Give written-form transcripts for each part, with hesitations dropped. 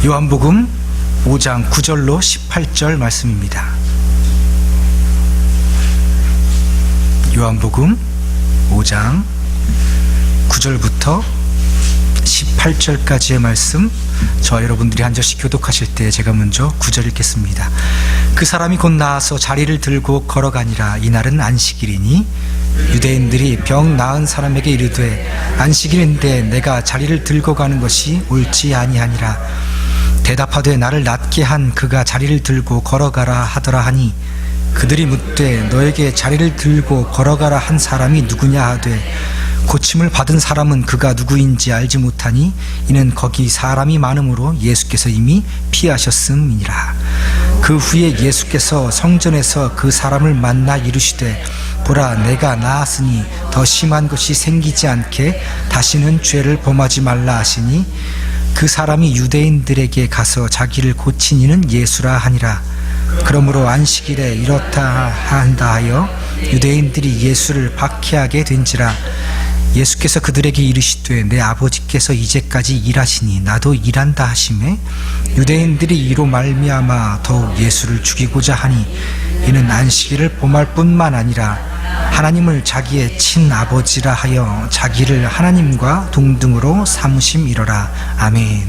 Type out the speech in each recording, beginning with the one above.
요한복음 5장 9절로 18절 말씀입니다. 요한복음 5장 9절부터 18절까지의 말씀, 저와 여러분들이 한 절씩 교독하실 때 제가 먼저 9절 읽겠습니다. 그 사람이 곧 나와서 자리를 들고 걸어가니라. 이날은 안식일이니 유대인들이 병 나은 사람에게 이르되 안식일인데 내가 자리를 들고 가는 것이 옳지 아니하니라. 대답하되 나를 낫게 한 그가 자리를 들고 걸어가라 하더라 하니, 그들이 묻되 너에게 자리를 들고 걸어가라 한 사람이 누구냐 하되 고침을 받은 사람은 그가 누구인지 알지 못하니 이는 거기 사람이 많음으로 예수께서 이미 피하셨음이니라. 그 후에 예수께서 성전에서 그 사람을 만나 이르시되 보라, 내가 나았으니 더 심한 것이 생기지 않게 다시는 죄를 범하지 말라 하시니, 그 사람이 유대인들에게 가서 자기를 고친 이는 예수라 하니라. 그러므로 안식일에 이렇다 한다 하여 유대인들이 예수를 박해하게 된지라. 예수께서 그들에게 이르시되 내 아버지께서 이제까지 일하시니 나도 일한다 하시매, 유대인들이 이로 말미암아 더욱 예수를 죽이고자 하니 이는 안식일을 범할 뿐만 아니라 하나님을 자기의 친아버지라 하여 자기를 하나님과 동등으로 삼으심이로라. 아멘.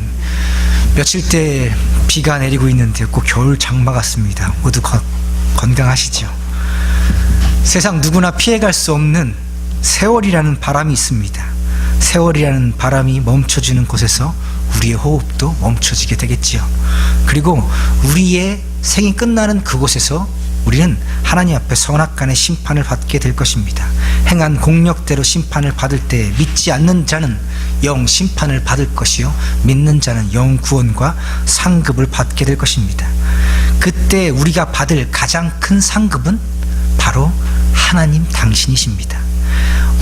며칠 때 비가 내리고 있는데 꼭 겨울 장마 같습니다. 모두 건강하시죠? 세상 누구나 피해갈 수 없는 세월이라는 바람이 있습니다. 세월이라는 바람이 멈춰지는 곳에서 우리의 호흡도 멈춰지게 되겠지요. 그리고 우리의 생이 끝나는 그곳에서 우리는 하나님 앞에 선악간의 심판을 받게 될 것입니다. 행한 공력대로 심판을 받을 때 믿지 않는 자는 영 심판을 받을 것이요 믿는 자는 영 구원과 상급을 받게 될 것입니다. 그때 우리가 받을 가장 큰 상급은 바로 하나님 당신이십니다.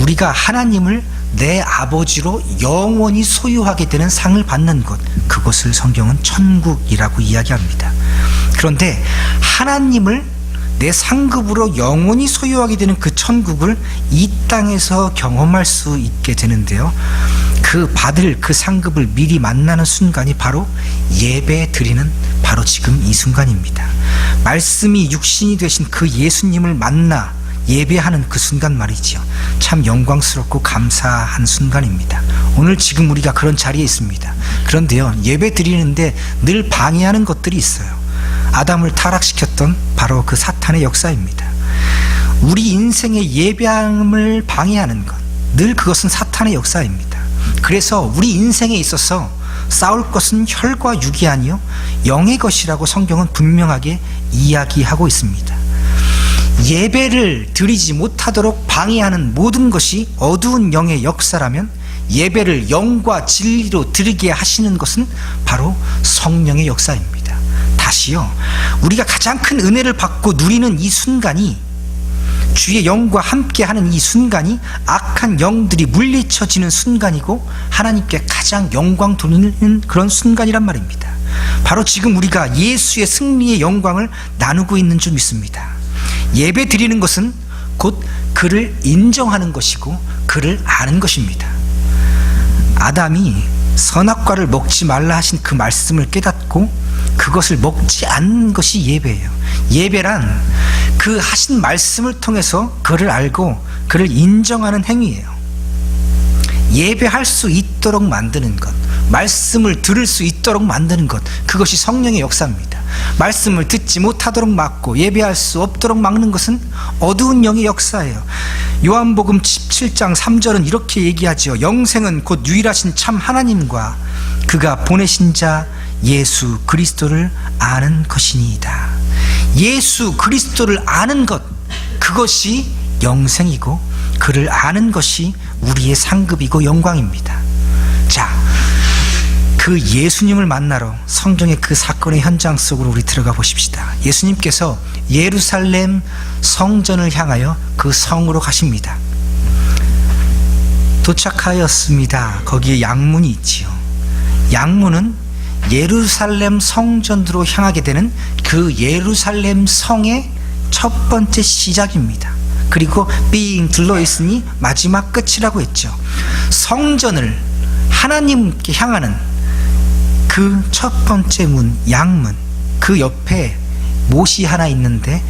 우리가 하나님을 내 아버지로 영원히 소유하게 되는 상을 받는 곳, 그곳을 성경은 천국이라고 이야기합니다. 그런데 하나님을 내 상급으로 영원히 소유하게 되는 그 천국을 이 땅에서 경험할 수 있게 되는데요, 그 받을 그 상급을 미리 만나는 순간이 바로 예배 드리는 바로 지금 이 순간입니다. 말씀이 육신이 되신 그 예수님을 만나 예배하는 그 순간 말이지요. 참 영광스럽고 감사한 순간입니다. 오늘 지금 우리가 그런 자리에 있습니다. 그런데요, 예배 드리는데 늘 방해하는 것들이 있어요. 아담을 타락시켰던 바로 그 사탄의 역사입니다. 우리 인생의 예배함을 방해하는 것, 늘 그것은 사탄의 역사입니다. 그래서 우리 인생에 있어서 싸울 것은 혈과 육이 아니요 영의 것이라고 성경은 분명하게 이야기하고 있습니다. 예배를 드리지 못하도록 방해하는 모든 것이 어두운 영의 역사라면, 예배를 영과 진리로 드리게 하시는 것은 바로 성령의 역사입니다. 다시요, 우리가 가장 큰 은혜를 받고 누리는 이 순간이, 주의 영과 함께하는 이 순간이 악한 영들이 물리쳐지는 순간이고 하나님께 가장 영광 돌리는 그런 순간이란 말입니다. 바로 지금 우리가 예수의 승리의 영광을 나누고 있는 줄 믿습니다. 예배 드리는 것은 곧 그를 인정하는 것이고 그를 아는 것입니다. 아담이 선악과를 먹지 말라 하신 그 말씀을 깨닫고 그것을 먹지 않는 것이 예배예요. 예배란 그 하신 말씀을 통해서 그를 알고 그를 인정하는 행위예요. 예배할 수 있도록 만드는 것, 말씀을 들을 수 있도록 만드는 것, 그것이 성령의 역사입니다. 말씀을 듣지 못하도록 막고 예배할 수 없도록 막는 것은 어두운 영의 역사예요. 요한복음 17장 3절은 이렇게 얘기하죠. 영생은 곧 유일하신 참 하나님과 그가 보내신 자 예수 그리스도를 아는 것이니이다. 예수 그리스도를 아는 것, 그것이 영생이고 그를 아는 것이 우리의 상급이고 영광입니다. 자, 그 예수님을 만나러 성경의 그 사건의 현장 속으로 우리 들어가 보십시다. 예수님께서 예루살렘 성전을 향하여 그 성으로 가십니다. 도착하였습니다. 거기에 양문이 있지요. 양문은 예루살렘 성전으로 향하게 되는 그 예루살렘 성의 첫 번째 시작입니다. 그리고 삥 둘러있으니 마지막 끝이라고 했죠. 성전을 하나님께 향하는 그 첫 번째 문, 양문, 그 옆에 못이 하나 있는데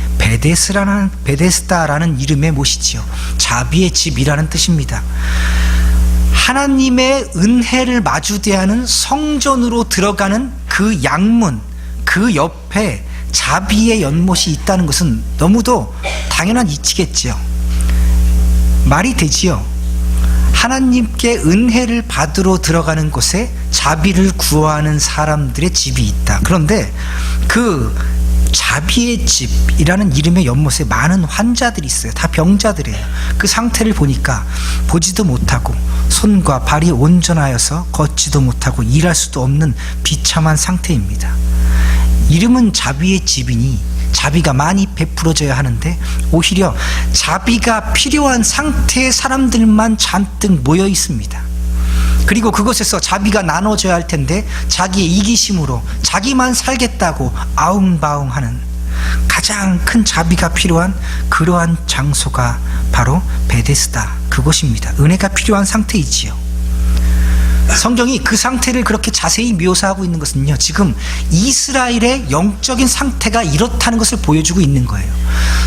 베데스다라는 이름의 못이지요. 자비의 집이라는 뜻입니다. 하나님의 은혜를 마주대하는 성전으로 들어가는 그 양문, 그 옆에 자비의 연못이 있다는 것은 너무도 당연한 이치겠지요. 말이 되지요. 하나님께 은혜를 받으러 들어가는 곳에 자비를 구하는 사람들의 집이 있다. 그런데 그 자비의 집이라는 이름의 연못에 많은 환자들이 있어요. 다 병자들이에요. 그 상태를 보니까 보지도 못하고 손과 발이 온전하여서 걷지도 못하고 일할 수도 없는 비참한 상태입니다. 이름은 자비의 집이니 자비가 많이 베풀어져야 하는데 오히려 자비가 필요한 상태의 사람들만 잔뜩 모여 있습니다. 그리고 그곳에서 자비가 나눠져야 할 텐데 자기의 이기심으로 자기만 살겠다고 아웅바웅하는 가장 큰 자비가 필요한 그러한 장소가 바로 베데스다, 그곳입니다. 은혜가 필요한 상태이지요. 성경이 그 상태를 그렇게 자세히 묘사하고 있는 것은요, 지금 이스라엘의 영적인 상태가 이렇다는 것을 보여주고 있는 거예요.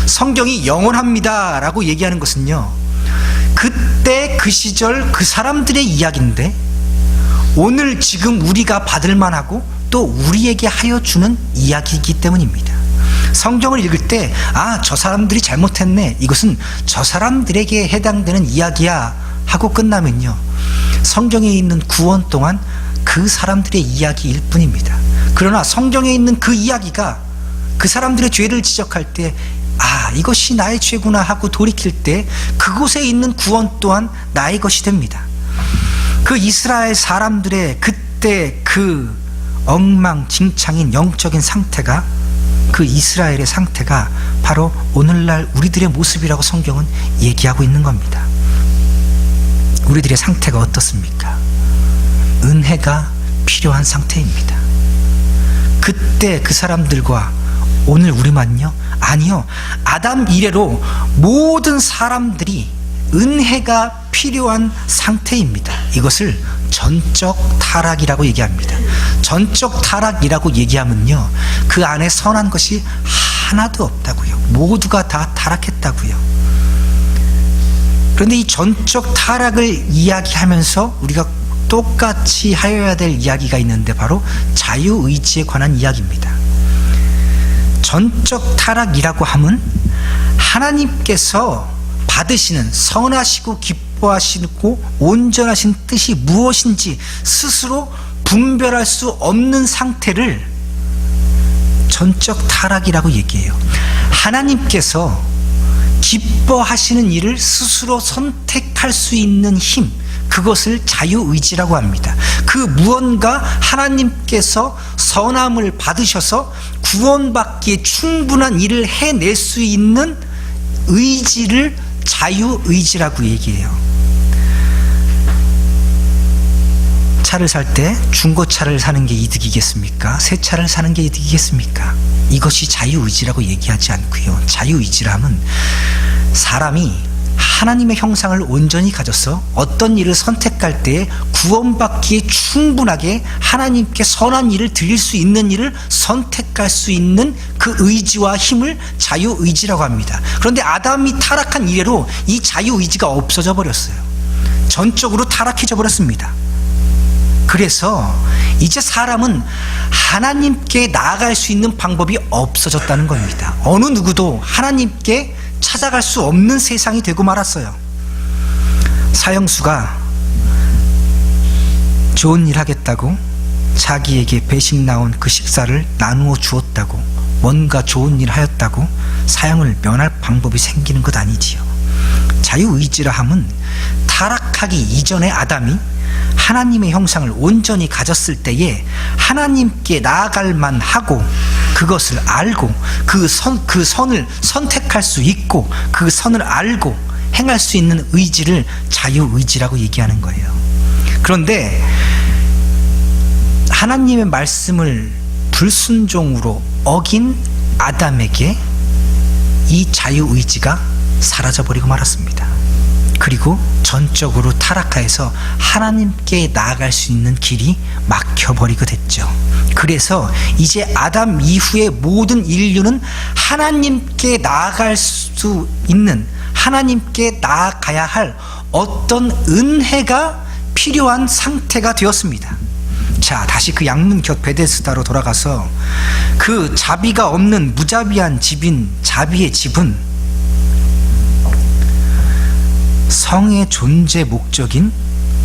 성경이 영원합니다 라고 얘기하는 것은요, 그때 그 시절 그 사람들의 이야기인데 오늘 지금 우리가 받을 만하고 또 우리에게 하여 주는 이야기이기 때문입니다. 성경을 읽을 때 저 사람들이 잘못했네, 이것은 저 사람들에게 해당되는 이야기야 하고 끝나면요, 성경에 있는 구원 또한 그 사람들의 이야기일 뿐입니다. 그러나 성경에 있는 그 이야기가 그 사람들의 죄를 지적할 때 이것이 나의 죄구나 하고 돌이킬 때 그곳에 있는 구원 또한 나의 것이 됩니다. 그 이스라엘 사람들의 그때 그 엉망진창인 영적인 상태가, 그 이스라엘의 상태가 바로 오늘날 우리들의 모습이라고 성경은 얘기하고 있는 겁니다. 우리들의 상태가 어떻습니까? 은혜가 필요한 상태입니다. 그때 그 사람들과 오늘 우리만요? 아니요. 아담 이래로 모든 사람들이 은혜가 필요한 상태입니다. 이것을 전적 타락이라고 얘기합니다. 전적 타락이라고 얘기하면요, 그 안에 선한 것이 하나도 없다고요. 모두가 다 타락했다고요. 그런데 이 전적 타락을 이야기하면서 우리가 똑같이 하여야 될 이야기가 있는데 바로 자유의지에 관한 이야기입니다. 전적 타락이라고 하면 하나님께서 받으시는 선하시고 기뻐하시고 온전하신 뜻이 무엇인지 스스로 분별할 수 없는 상태를 전적 타락이라고 얘기해요. 하나님께서 기뻐하시는 일을 스스로 선택할 수 있는 힘, 그것을 자유의지라고 합니다. 그 무언가 하나님께서 선함을 받으셔서 구원받기에 충분한 일을 해낼 수 있는 의지를 자유의지라고 얘기해요. 차를 살 때 중고차를 사는 게 이득이겠습니까? 새 차를 사는 게 이득이겠습니까? 이것이 자유의지라고 얘기하지 않고요. 자유의지라면 사람이 하나님의 형상을 온전히 가져서 어떤 일을 선택할 때 구원받기에 충분하게 하나님께 선한 일을 드릴 수 있는 일을 선택할 수 있는 그 의지와 힘을 자유의지라고 합니다. 그런데 아담이 타락한 이래로 이 자유의지가 없어져 버렸어요. 전적으로 타락해져 버렸습니다. 그래서 이제 사람은 하나님께 나아갈 수 있는 방법이 없어졌다는 겁니다. 어느 누구도 하나님께 찾아갈 수 없는 세상이 되고 말았어요. 사형수가 좋은 일 하겠다고 자기에게 배식 나온 그 식사를 나누어 주었다고, 뭔가 좋은 일 하였다고 사형을 면할 방법이 생기는 것 아니지요. 자유의지라 함은 타락하기 이전의 아담이 하나님의 형상을 온전히 가졌을 때에 하나님께 나아갈 만하고 그것을 알고 그 선을 선택할 수 있고 그 선을 알고 행할 수 있는 의지를 자유의지라고 얘기하는 거예요. 그런데 하나님의 말씀을 불순종으로 어긴 아담에게 이 자유의지가 사라져버리고 말았습니다. 그리고 전적으로 타락하여서 하나님께 나아갈 수 있는 길이 막혀버리게 됐죠. 그래서 이제 아담 이후의 모든 인류는 하나님께 나아갈 수 있는, 하나님께 나아가야 할 어떤 은혜가 필요한 상태가 되었습니다. 자, 다시 그 양문 곁 베데스다로 돌아가서 그 자비가 없는 무자비한 집인 자비의 집은 성의 존재 목적인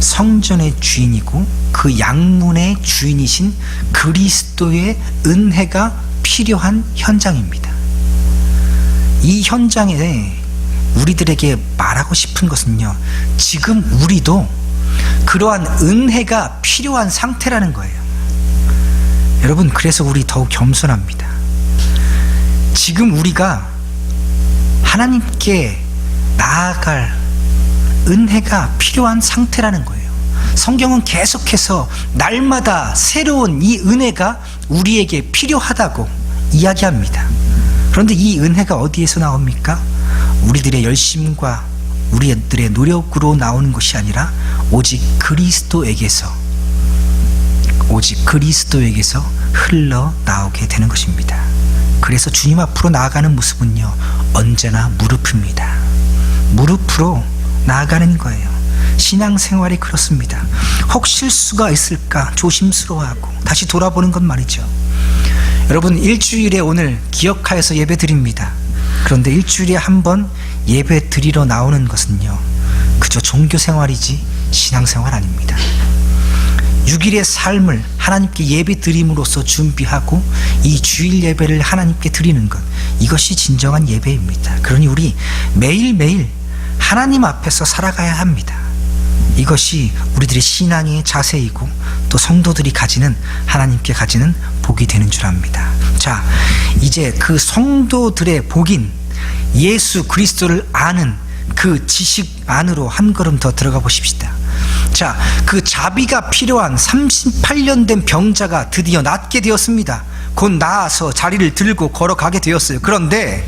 성전의 주인이고 그 양문의 주인이신 그리스도의 은혜가 필요한 현장입니다. 이 현장에 우리들에게 말하고 싶은 것은요, 지금 우리도 그러한 은혜가 필요한 상태라는 거예요. 여러분, 그래서 우리 더욱 겸손합니다. 지금 우리가 하나님께 나아갈 은혜가 필요한 상태라는 거예요. 성경은 계속해서 날마다 새로운 이 은혜가 우리에게 필요하다고 이야기합니다. 그런데 이 은혜가 어디에서 나옵니까? 우리들의 열심과 우리들의 노력으로 나오는 것이 아니라 오직 그리스도에게서 흘러나오게 되는 것입니다. 그래서 주님 앞으로 나아가는 모습은요, 언제나 무릎입니다. 무릎으로 나아가는 거예요. 신앙생활이 그렇습니다. 혹 실수가 있을까 조심스러워하고 다시 돌아보는 것 말이죠. 여러분, 일주일에 오늘 기억하여서 예배 드립니다. 그런데 일주일에 한 번 예배 드리러 나오는 것은요, 그저 종교생활이지 신앙생활 아닙니다. 6일의 삶을 하나님께 예배 드림으로써 준비하고 이 주일 예배를 하나님께 드리는 것, 이것이 진정한 예배입니다. 그러니 우리 매일매일 하나님 앞에서 살아가야 합니다. 이것이 우리들의 신앙의 자세이고 또 성도들이 가지는, 하나님께 가지는 복이 되는 줄 압니다. 자, 이제 그 성도들의 복인 예수 그리스도를 아는 그 지식 안으로 한 걸음 더 들어가 보십시다. 자, 그 자비가 필요한 38년 된 병자가 드디어 낫게 되었습니다. 곧 나아서 자리를 들고 걸어가게 되었어요. 그런데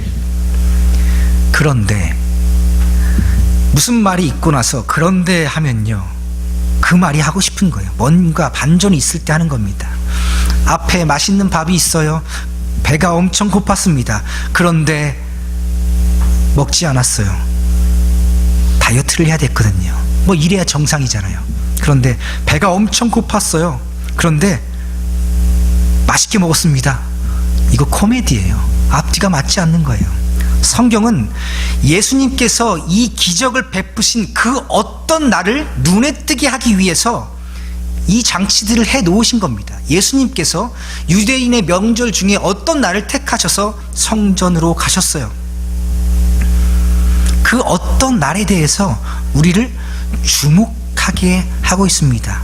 무슨 말이 있고 나서 그런데 하면요, 그 말이 하고 싶은 거예요. 뭔가 반전이 있을 때 하는 겁니다. 앞에 맛있는 밥이 있어요. 배가 엄청 고팠습니다. 그런데 먹지 않았어요. 다이어트를 해야 됐거든요. 뭐 이래야 정상이잖아요. 그런데 배가 엄청 고팠어요. 그런데 맛있게 먹었습니다. 이거 코미디예요. 앞뒤가 맞지 않는 거예요. 성경은 예수님께서 이 기적을 베푸신 그 어떤 날을 눈에 뜨게 하기 위해서 이 장치들을 해 놓으신 겁니다. 예수님께서 유대인의 명절 중에 어떤 날을 택하셔서 성전으로 가셨어요. 그 어떤 날에 대해서 우리를 주목하게 하고 있습니다.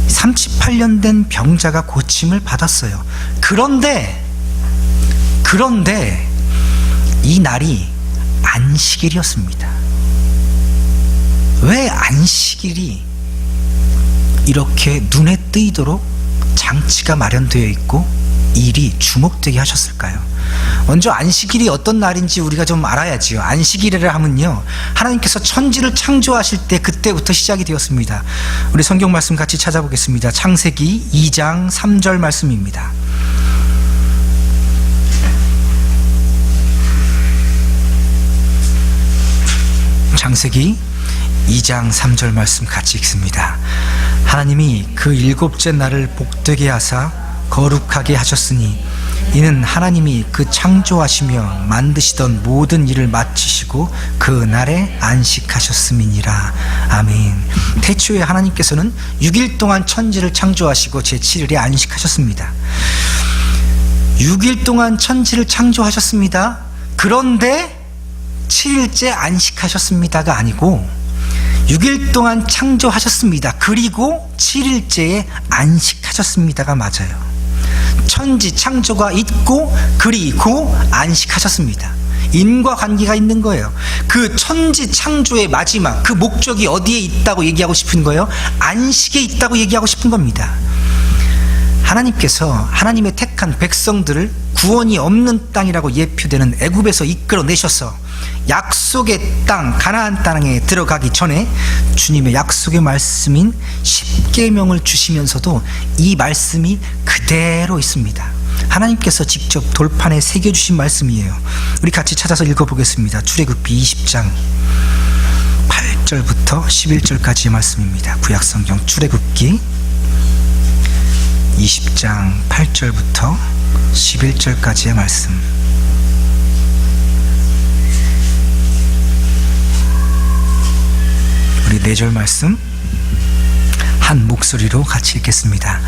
38년 된 병자가 고침을 받았어요. 그런데 이 날이 안식일이었습니다. 왜 안식일이 이렇게 눈에 띄도록 장치가 마련되어 있고 일이 주목되게 하셨을까요? 먼저 안식일이 어떤 날인지 우리가 좀 알아야지요. 안식일이라 하면요, 하나님께서 천지를 창조하실 때 그때부터 시작이 되었습니다. 우리 성경 말씀 같이 찾아보겠습니다. 창세기 2장 3절 말씀입니다. 창세기 2장 3절 말씀 같이 읽습니다. 하나님이 그 일곱째 날을 복되게 하사 거룩하게 하셨으니 이는 하나님이 그 창조하시며 만드시던 모든 일을 마치시고 그 날에 안식하셨음이니라. 아멘. 태초에 하나님께서는 6일 동안 천지를 창조하시고 제7일에 안식하셨습니다. 6일 동안 천지를 창조하셨습니다. 그런데 7일째 안식하셨습니다가 아니고 6일 동안 창조하셨습니다. 그리고 7일째에 안식하셨습니다가 맞아요. 천지 창조가 있고 그리고 안식하셨습니다. 인과관계가 있는 거예요. 그 천지 창조의 마지막, 그 목적이 어디에 있다고 얘기하고 싶은 거예요? 안식에 있다고 얘기하고 싶은 겁니다. 하나님께서 하나님의 택한 백성들을 구원이 없는 땅이라고 예표되는 애굽에서 이끌어내셔서 약속의 땅 가나안 땅에 들어가기 전에 주님의 약속의 말씀인 십계명을 주시면서도 이 말씀이 그대로 있습니다. 하나님께서 직접 돌판에 새겨주신 말씀이에요. 우리 같이 찾아서 읽어보겠습니다. 출애굽기 20장 8절부터 11절까지의 말씀입니다. 구약성경 출애굽기 20장 8절부터 11절까지의 말씀. 우리 4절 말씀 한 목소리로 같이 읽겠습니다.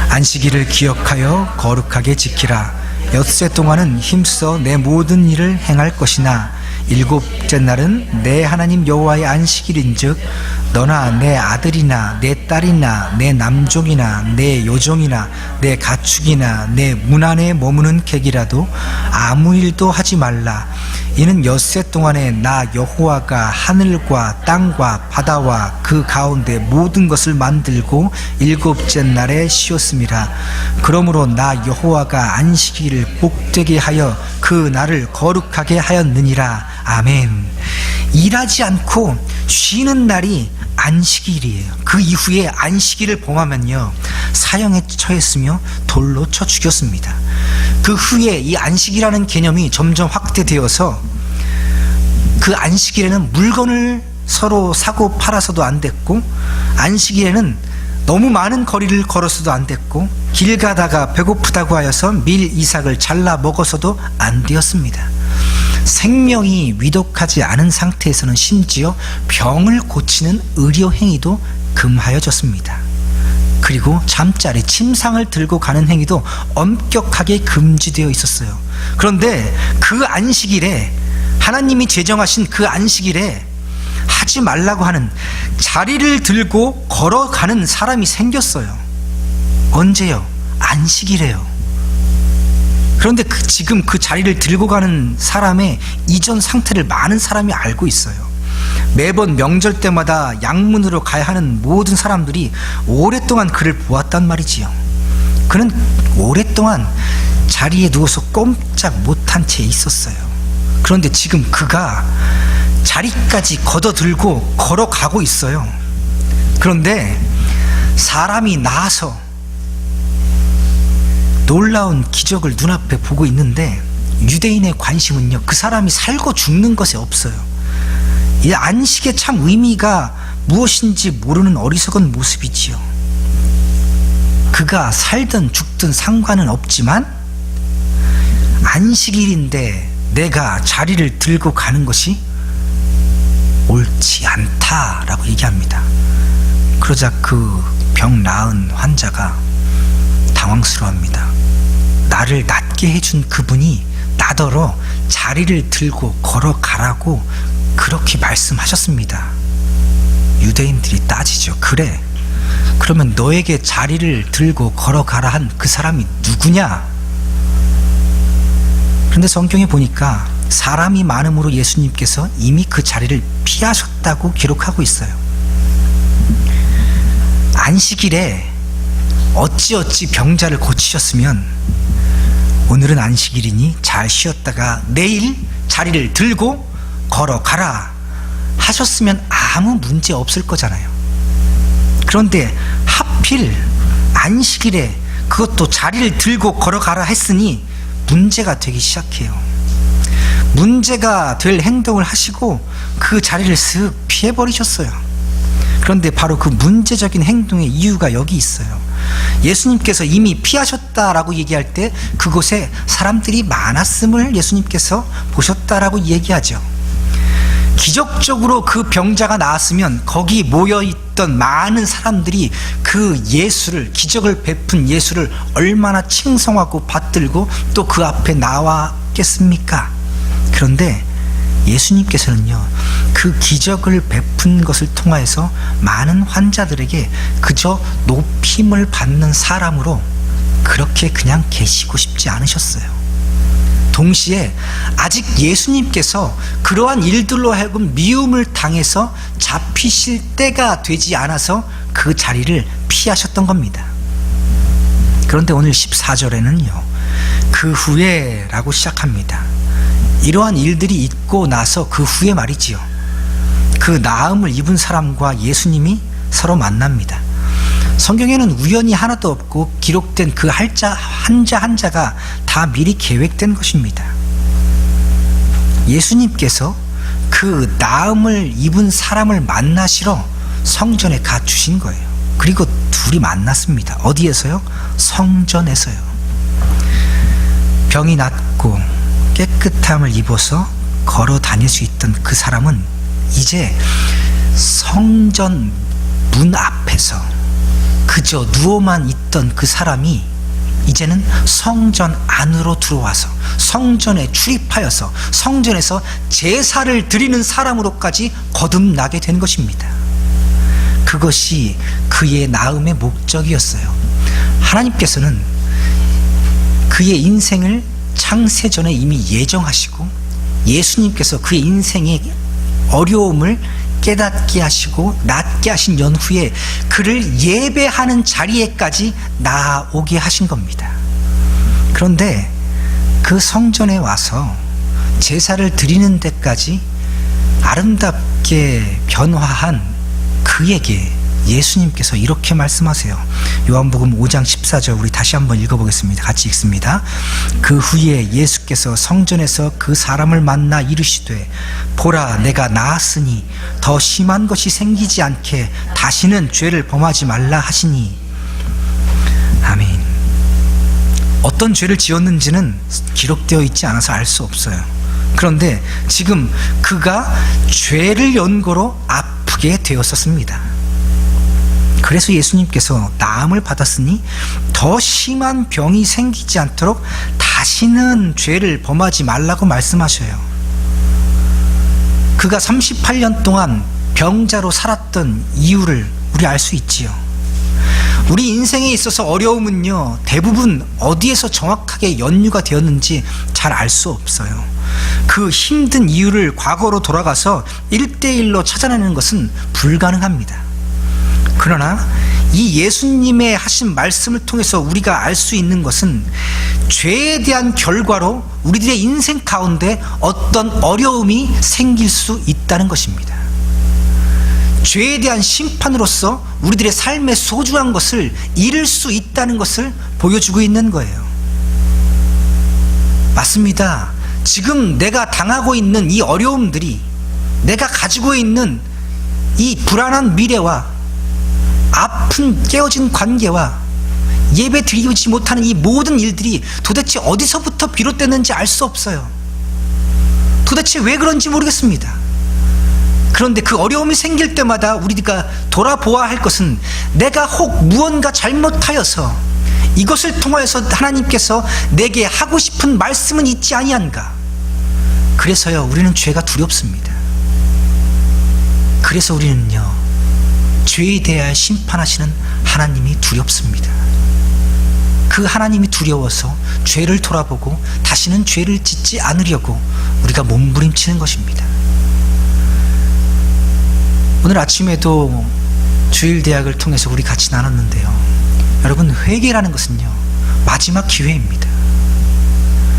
안식일을 기억하여 거룩하게 지키라. 엿새 동안은 힘써 내 모든 일을 행할 것이나 일곱째 날은 내 하나님 여호와의 안식일인즉 너나 내 아들이나 내 딸이나 내 남종이나 내 여종이나 내 가축이나 내 문 안에 머무는 객이라도 아무 일도 하지 말라. 이는 엿새 동안에 나 여호와가 하늘과 땅과 바다와 그 가운데 모든 것을 만들고 일곱째 날에 쉬었음이라. 그러므로 나 여호와가 안식일을 복되게 하여 그 날을 거룩하게 하였느니라. 아멘. 일하지 않고 쉬는 날이 안식일이에요. 그 이후에 안식일을 범하면요 사형에 처했으며 돌로 쳐 죽였습니다. 그 후에 이 안식이라는 개념이 점점 확대되어서 그 안식일에는 물건을 서로 사고 팔아서도 안 됐고, 안식일에는 너무 많은 거리를 걸어서도 안 됐고, 길 가다가 배고프다고 하여서 밀 이삭을 잘라 먹어서도 안 되었습니다. 생명이 위독하지 않은 상태에서는 심지어 병을 고치는 의료 행위도 금하여졌습니다. 그리고 잠자리 침상을 들고 가는 행위도 엄격하게 금지되어 있었어요. 그런데 그 안식일에, 하나님이 제정하신 그 안식일에 하지 말라고 하는 자리를 들고 걸어가는 사람이 생겼어요. 언제요? 안식일에요. 그런데 지금 그 자리를 들고 가는 사람의 이전 상태를 많은 사람이 알고 있어요. 매번 명절 때마다 양문으로 가야 하는 모든 사람들이 오랫동안 그를 보았단 말이지요. 그는 오랫동안 자리에 누워서 꼼짝 못한 채 있었어요. 그런데 지금 그가 자리까지 걷어들고 걸어가고 있어요. 그런데 사람이 나아서 놀라운 기적을 눈앞에 보고 있는데, 유대인의 관심은요 그 사람이 살고 죽는 것에 없어요. 이 안식의 참 의미가 무엇인지 모르는 어리석은 모습이지요. 그가 살든 죽든 상관은 없지만 안식일인데 내가 자리를 들고 가는 것이 옳지 않다라고 얘기합니다. 그러자 그 병 나은 환자가 당황스러워합니다. 나를 낫게 해준 그분이 나더러 자리를 들고 걸어가라고 그렇게 말씀하셨습니다. 유대인들이 따지죠. 그래, 그러면 너에게 자리를 들고 걸어가라 한 그 사람이 누구냐? 그런데 성경에 보니까 사람이 많음으로 예수님께서 이미 그 자리를 피하셨다고 기록하고 있어요. 안식일에 어찌어찌 병자를 고치셨으면 오늘은 안식일이니 잘 쉬었다가 내일 자리를 들고 걸어가라 하셨으면 아무 문제 없을 거잖아요. 그런데 하필 안식일에 그것도 자리를 들고 걸어가라 했으니 문제가 되기 시작해요. 문제가 될 행동을 하시고 그 자리를 쓱 피해버리셨어요. 그런데 바로 그 문제적인 행동의 이유가 여기 있어요. 예수님께서 이미 피하셨다라고 얘기할 때 그곳에 사람들이 많았음을 예수님께서 보셨다라고 얘기하죠. 기적적으로 그 병자가 나았으면 거기 모여있던 많은 사람들이 그 예수를, 기적을 베푼 예수를 얼마나 칭송하고 받들고 또 그 앞에 나왔겠습니까? 그런데 예수님께서는요 그 기적을 베푼 것을 통하여서 많은 환자들에게 그저 높임을 받는 사람으로 그렇게 그냥 계시고 싶지 않으셨어요. 동시에 아직 예수님께서 그러한 일들로 하여금 미움을 당해서 잡히실 때가 되지 않아서 그 자리를 피하셨던 겁니다. 그런데 오늘 14절에는요 그 그 후에 라고 시작합니다. 이러한 일들이 있고 나서 그 후에 말이지요, 그 나음을 입은 사람과 예수님이 서로 만납니다. 성경에는 우연이 하나도 없고 기록된 그 한자 한자가 다 미리 계획된 것입니다. 예수님께서 그 나음을 입은 사람을 만나시러 성전에 가주신 거예요. 그리고 둘이 만났습니다. 어디에서요? 성전에서요. 병이 낫고 깨끗함을 입어서 걸어 다닐 수 있던 그 사람은 이제 성전 문 앞에서 그저 누워만 있던 그 사람이 이제는 성전 안으로 들어와서 성전에 출입하여서 성전에서 제사를 드리는 사람으로까지 거듭나게 된 것입니다. 그것이 그의 나음의 목적이었어요. 하나님께서는 그의 인생을 창세전에 이미 예정하시고 예수님께서 그의 인생의 어려움을 깨닫게 하시고 낫게 하신 연후에 그를 예배하는 자리에까지 나아오게 하신 겁니다. 그런데 그 성전에 와서 제사를 드리는 데까지 아름답게 변화한 그에게 예수님께서 이렇게 말씀하세요. 요한복음 5장 14절 우리 다시 한번 읽어보겠습니다. 같이 읽습니다. 그 후에 예수께서 성전에서 그 사람을 만나 이르시되 보라 내가 나았으니 더 심한 것이 생기지 않게 다시는 죄를 범하지 말라 하시니. 아멘. 어떤 죄를 지었는지는 기록되어 있지 않아서 알 수 없어요. 그런데 지금 그가 죄를 연고로 아프게 되었었습니다. 그래서 예수님께서 나음을 받았으니 더 심한 병이 생기지 않도록 다시는 죄를 범하지 말라고 말씀하셔요. 그가 38년 동안 병자로 살았던 이유를 우리 알 수 있지요. 우리 인생에 있어서 어려움은요, 대부분 어디에서 정확하게 연유가 되었는지 잘 알 수 없어요. 그 힘든 이유를 과거로 돌아가서 1대1로 찾아내는 것은 불가능합니다. 그러나 이 예수님의 하신 말씀을 통해서 우리가 알 수 있는 것은 죄에 대한 결과로 우리들의 인생 가운데 어떤 어려움이 생길 수 있다는 것입니다. 죄에 대한 심판으로서 우리들의 삶의 소중한 것을 잃을 수 있다는 것을 보여주고 있는 거예요. 맞습니다. 지금 내가 당하고 있는 이 어려움들이, 내가 가지고 있는 이 불안한 미래와 아픈 깨어진 관계와 예배 드리지 못하는 이 모든 일들이 도대체 어디서부터 비롯됐는지 알 수 없어요. 도대체 왜 그런지 모르겠습니다. 그런데 그 어려움이 생길 때마다 우리가 돌아보아야 할 것은 내가 혹 무언가 잘못하여서 이것을 통하여서 하나님께서 내게 하고 싶은 말씀은 있지 아니한가. 그래서요, 우리는 죄가 두렵습니다. 그래서 우리는요, 죄에 대하여 심판하시는 하나님이 두렵습니다. 그 하나님이 두려워서 죄를 돌아보고 다시는 죄를 짓지 않으려고 우리가 몸부림치는 것입니다. 오늘 아침에도 주일대학을 통해서 우리 같이 나눴는데요, 여러분, 회개라는 것은요, 마지막 기회입니다.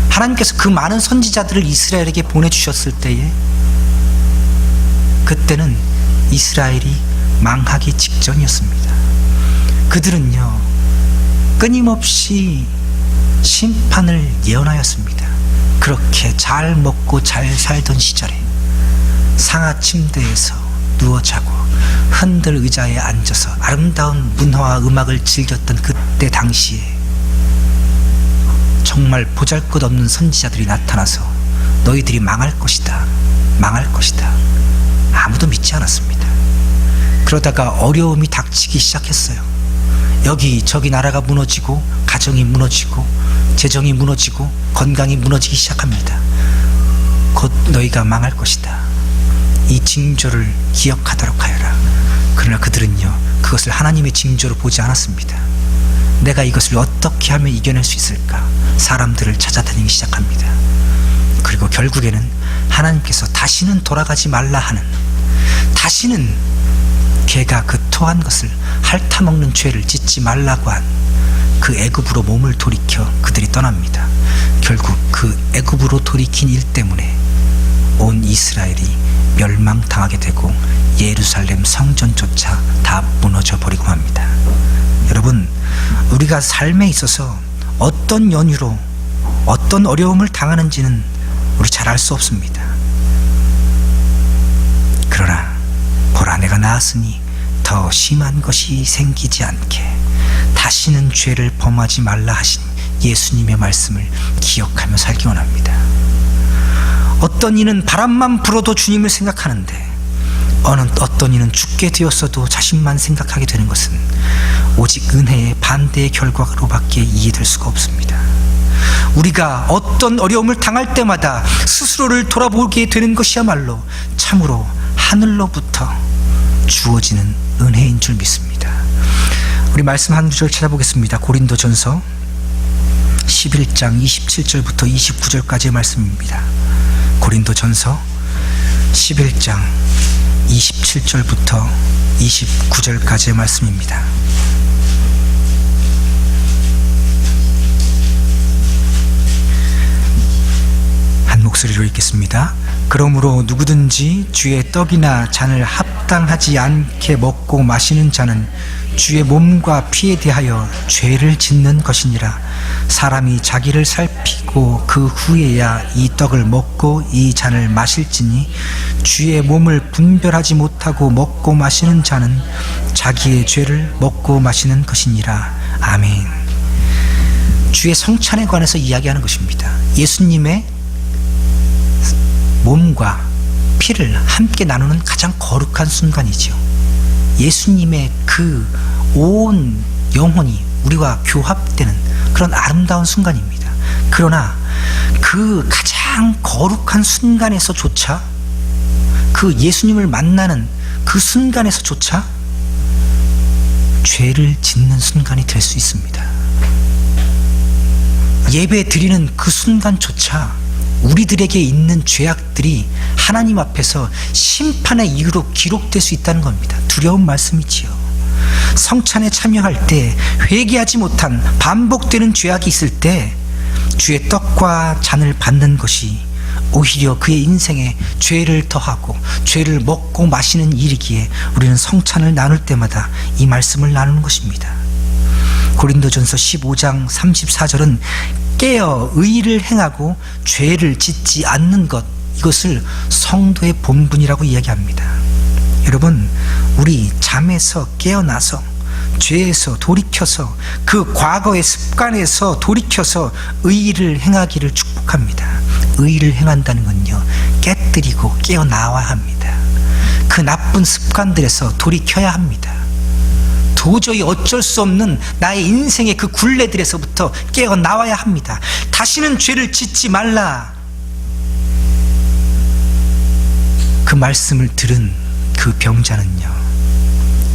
하나님께서 그 많은 선지자들을 이스라엘에게 보내주셨을 때에 그때는 이스라엘이 망하기 직전이었습니다. 그들은요, 끊임없이 심판을 예언하였습니다. 그렇게 잘 먹고 잘 살던 시절에 상하 침대에서 누워 자고 흔들 의자에 앉아서 아름다운 문화와 음악을 즐겼던 그때 당시에 정말 보잘것없는 선지자들이 나타나서 너희들이 망할 것이다, 망할 것이다, 아무도 믿지 않았습니다. 그러다가 어려움이 닥치기 시작했어요. 여기저기 나라가 무너지고 가정이 무너지고 재정이 무너지고 건강이 무너지기 시작합니다. 곧 너희가 망할 것이다, 이 징조를 기억하도록 하여라. 그러나 그들은요, 그것을 하나님의 징조로 보지 않았습니다. 내가 이것을 어떻게 하면 이겨낼 수 있을까, 사람들을 찾아다니기 시작합니다. 그리고 결국에는 하나님께서 다시는 돌아가지 말라 하는, 다시는 개가 그 토한 것을 핥아먹는 죄를 짓지 말라고 한 그 애굽으로 몸을 돌이켜 그들이 떠납니다. 결국 그 애굽으로 돌이킨 일 때문에 온 이스라엘이 멸망당하게 되고 예루살렘 성전조차 다 무너져 버리고 맙니다. 여러분, 우리가 삶에 있어서 어떤 연유로 어떤 어려움을 당하는지는 우리 잘 알 수 없습니다. 그러나 보라, 내가 나았으니 더 심한 것이 생기지 않게 다시는 죄를 범하지 말라 하신 예수님의 말씀을 기억하며 살기 원합니다. 어떤 이는 바람만 불어도 주님을 생각하는데 어떤 이는 죽게 되었어도 자신만 생각하게 되는 것은 오직 은혜의 반대의 결과로밖에 이해될 수가 없습니다. 우리가 어떤 어려움을 당할 때마다 스스로를 돌아보게 되는 것이야말로 참으로 하늘로부터 주어지는 은혜인 줄 믿습니다. 우리 말씀 한 구절 찾아보겠습니다. 고린도전서 11장 27절부터 29절까지의 말씀입니다. 고린도전서 11장 27절부터 29절까지의 말씀입니다. 한 목소리로 읽겠습니다. 그러므로 누구든지 주의 떡이나 잔을 합당하지 않게 먹고 마시는 자는 주의 몸과 피에 대하여 죄를 짓는 것이니라. 사람이 자기를 살피고 그 후에야 이 떡을 먹고 이 잔을 마실지니 주의 몸을 분별하지 못하고 먹고 마시는 자는 자기의 죄를 먹고 마시는 것이니라. 아멘. 주의 성찬에 관해서 이야기하는 것입니다. 예수님의 몸과 피를 함께 나누는 가장 거룩한 순간이죠. 예수님의 그 온 영혼이 우리와 교합되는 그런 아름다운 순간입니다. 그러나 그 가장 거룩한 순간에서조차, 그 예수님을 만나는 그 순간에서조차 죄를 짓는 순간이 될 수 있습니다. 예배 드리는 그 순간조차 우리들에게 있는 죄악들이 하나님 앞에서 심판의 이유로 기록될 수 있다는 겁니다. 두려운 말씀이지요. 성찬에 참여할 때 회개하지 못한 반복되는 죄악이 있을 때 주의 떡과 잔을 받는 것이 오히려 그의 인생에 죄를 더하고 죄를 먹고 마시는 일이기에 우리는 성찬을 나눌 때마다 이 말씀을 나누는 것입니다. 고린도전서 15장 34절은 깨어 의를 행하고 죄를 짓지 않는 것, 이것을 성도의 본분이라고 이야기합니다. 여러분, 우리 잠에서 깨어나서 죄에서 돌이켜서 그 과거의 습관에서 돌이켜서 의를 행하기를 축복합니다. 의를 행한다는 건요, 깨뜨리고 깨어나와야 합니다. 그 나쁜 습관들에서 돌이켜야 합니다. 도저히 어쩔 수 없는 나의 인생의 그 굴레들에서부터 깨어나와야 합니다. 다시는 죄를 짓지 말라. 그 말씀을 들은 그 병자는요,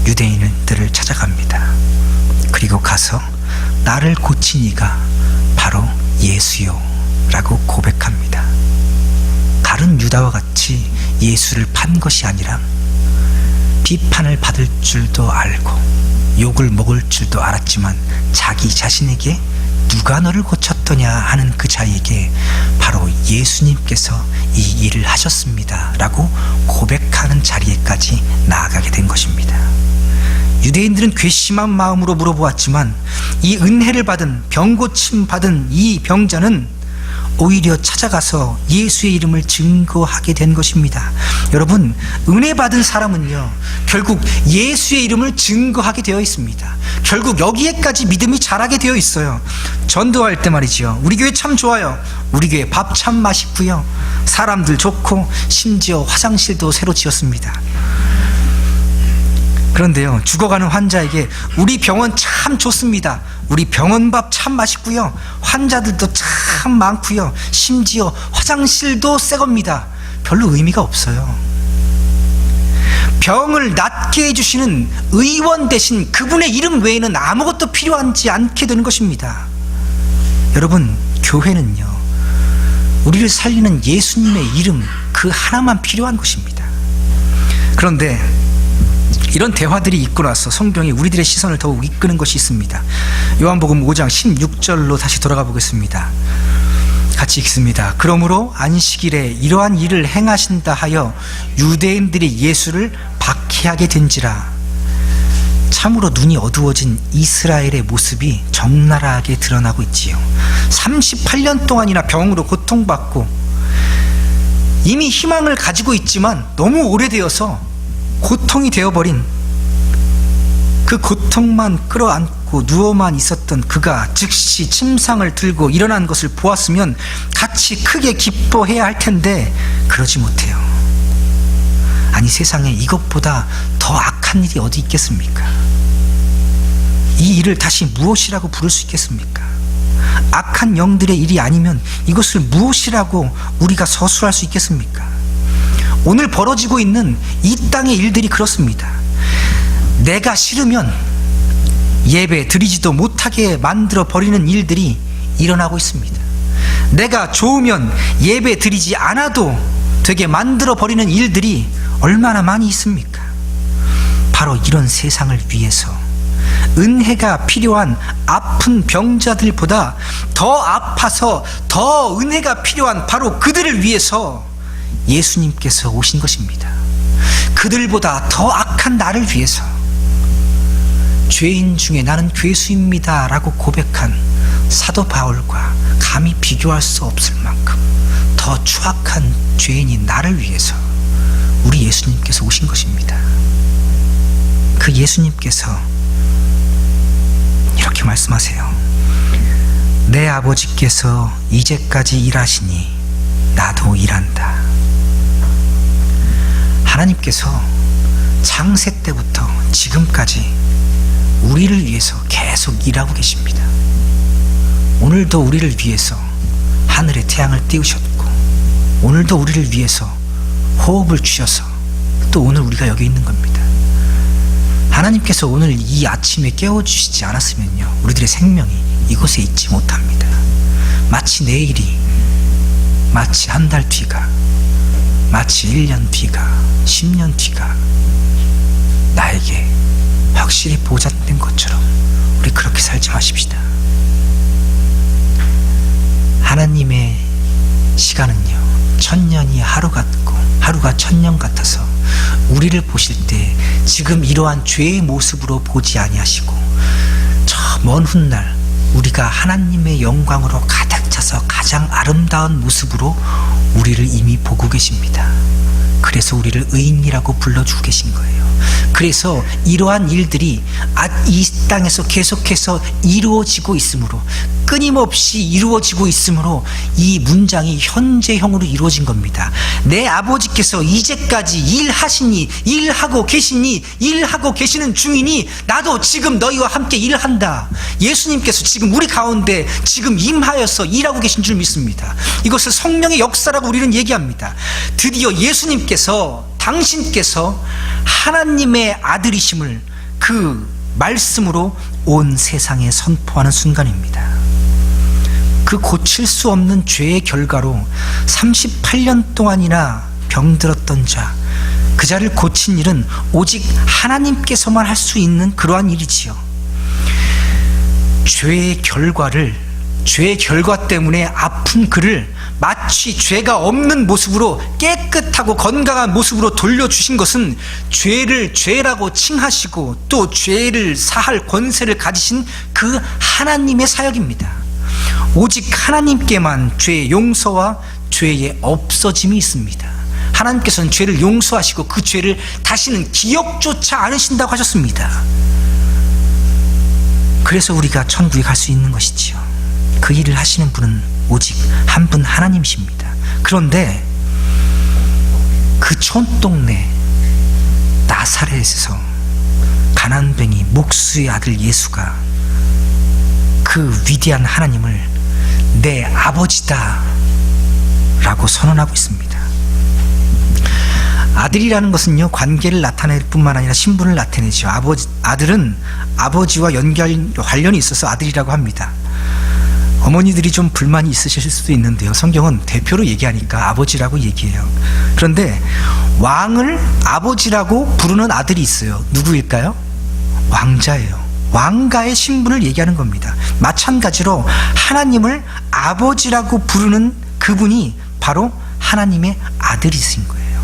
유대인들을 찾아갑니다. 그리고 가서 나를 고친 이가 바로 예수요 라고 고백합니다. 다른 유다와 같이 예수를 판 것이 아니라 비판을 받을 줄도 알고 욕을 먹을 줄도 알았지만 자기 자신에게 누가 너를 고쳤더냐 하는 그 자에게 바로 예수님께서 이 일을 하셨습니다 라고 고백하는 자리에까지 나아가게 된 것입니다. 유대인들은 괘씸한 마음으로 물어보았지만 이 은혜를 받은, 병고침 받은 이 병자는 오히려 찾아가서 예수의 이름을 증거하게 된 것입니다. 여러분, 은혜 받은 사람은요, 결국 예수의 이름을 증거하게 되어 있습니다. 결국 여기에까지 믿음이 자라게 되어 있어요. 전도할 때 말이죠, 우리 교회 참 좋아요. 우리 교회 밥 참 맛있고요, 사람들 좋고, 심지어 화장실도 새로 지었습니다. 그런데요, 죽어가는 환자에게 우리 병원 참 좋습니다, 우리 병원 밥 참 맛있고요, 환자들도 참 많고요, 심지어 화장실도 새 겁니다, 별로 의미가 없어요. 병을 낫게 해주시는 의원 대신 그분의 이름 외에는 아무것도 필요하지 않게 되는 것입니다. 여러분, 교회는요, 우리를 살리는 예수님의 이름 그 하나만 필요한 것입니다. 그런데 이런 대화들이 있고 나서 성경이 우리들의 시선을 더욱 이끄는 것이 있습니다. 요한복음 5장 16절로 다시 돌아가 보겠습니다. 같이 읽습니다. 그러므로 안식일에 이러한 일을 행하신다 하여 유대인들이 예수를 박해하게 된지라. 참으로 눈이 어두워진 이스라엘의 모습이 적나라하게 드러나고 있지요. 38년 동안이나 병으로 고통받고 이미 희망을 가지고 있지만 너무 오래되어서 고통이 되어버린, 그 고통만 끌어안고 누워만 있었던 그가 즉시 침상을 들고 일어난 것을 보았으면 같이 크게 기뻐해야 할 텐데 그러지 못해요. 아니, 세상에 이것보다 더 악한 일이 어디 있겠습니까? 이 일을 다시 무엇이라고 부를 수 있겠습니까? 악한 영들의 일이 아니면 이것을 무엇이라고 우리가 서술할 수 있겠습니까? 오늘 벌어지고 있는 이 땅의 일들이 그렇습니다. 내가 싫으면 예배 드리지도 못하게 만들어 버리는 일들이 일어나고 있습니다. 내가 좋으면 예배 드리지 않아도 되게 만들어 버리는 일들이 얼마나 많이 있습니까? 바로 이런 세상을 위해서 은혜가 필요한 아픈 병자들보다 더 아파서 더 은혜가 필요한 바로 그들을 위해서 예수님께서 오신 것입니다. 그들보다 더 악한 나를 위해서, 죄인 중에 나는 괴수입니다 라고 고백한 사도 바울과 감히 비교할 수 없을 만큼 더 추악한 죄인인 나를 위해서 우리 예수님께서 오신 것입니다. 그 예수님께서 이렇게 말씀하세요. 내 아버지께서 이제까지 일하시니 나도 일한다. 하나님께서 창세 때부터 지금까지 우리를 위해서 계속 일하고 계십니다. 오늘도 우리를 위해서 하늘에 태양을 띄우셨고, 오늘도 우리를 위해서 호흡을 주셔서 또 오늘 우리가 여기 있는 겁니다. 하나님께서 오늘 이 아침에 깨워주시지 않았으면요, 우리들의 생명이 이곳에 있지 못합니다. 마치 내일이, 마치 한 달 뒤가, 마치 1년 뒤가, 10년 뒤가 나에게 확실히 보장된 것처럼 우리 그렇게 살지 마십시다. 하나님의 시간은요, 천년이 하루 같고 하루가 천년 같아서 우리를 보실 때 지금 이러한 죄의 모습으로 보지 아니하시고 저 먼 훗날 우리가 하나님의 영광으로 가득 차서 가장 아름다운 모습으로 우리를 이미 보고 계십니다. 그래서 우리를 의인이라고 불러주고 계신 거예요. 그래서 이러한 일들이 이 땅에서 계속해서 이루어지고 있으므로, 끊임없이 이루어지고 있으므로 이 문장이 현재형으로 이루어진 겁니다. 내 아버지께서 이제까지 일하시니, 일하고 계시니, 일하고 계시는 중이니 나도 지금 너희와 함께 일한다. 예수님께서 지금 우리 가운데 지금 임하여서 일하고 계신 줄 믿습니다. 이것을 성령의 역사라고 우리는 얘기합니다. 드디어 예수님께서, 당신께서 하나님의 아들이심을 그 말씀으로 온 세상에 선포하는 순간입니다. 그 고칠 수 없는 죄의 결과로 38년 동안이나 병들었던 자, 그 자를 고친 일은 오직 하나님께서만 할 수 있는 그러한 일이지요. 죄의 결과 때문에 아픈 그를 마치 죄가 없는 모습으로, 깨끗하고 건강한 모습으로 돌려주신 것은 죄를 죄라고 칭하시고 또 죄를 사할 권세를 가지신 그 하나님의 사역입니다. 오직 하나님께만 죄의 용서와 죄의 없어짐이 있습니다. 하나님께서는 죄를 용서하시고 그 죄를 다시는 기억조차 않으신다고 하셨습니다. 그래서 우리가 천국에 갈 수 있는 것이지요. 그 일을 하시는 분은 오직 한 분 하나님이십니다. 그런데 그 촌동네 나사렛에서 가난뱅이 목수의 아들 예수가 그 위대한 하나님을 내 아버지다 라고 선언하고 있습니다. 아들이라는 것은요, 관계를 나타낼 뿐만 아니라 신분을 나타내죠. 아들은 아버지와 관련이 있어서 아들이라고 합니다. 어머니들이 좀 불만이 있으실 수도 있는데요, 성경은 대표로 얘기하니까 아버지라고 얘기해요. 그런데 왕을 아버지라고 부르는 아들이 있어요. 누구일까요? 왕자예요. 왕가의 신분을 얘기하는 겁니다. 마찬가지로 하나님을 아버지라고 부르는 그분이 바로 하나님의 아들이신 거예요.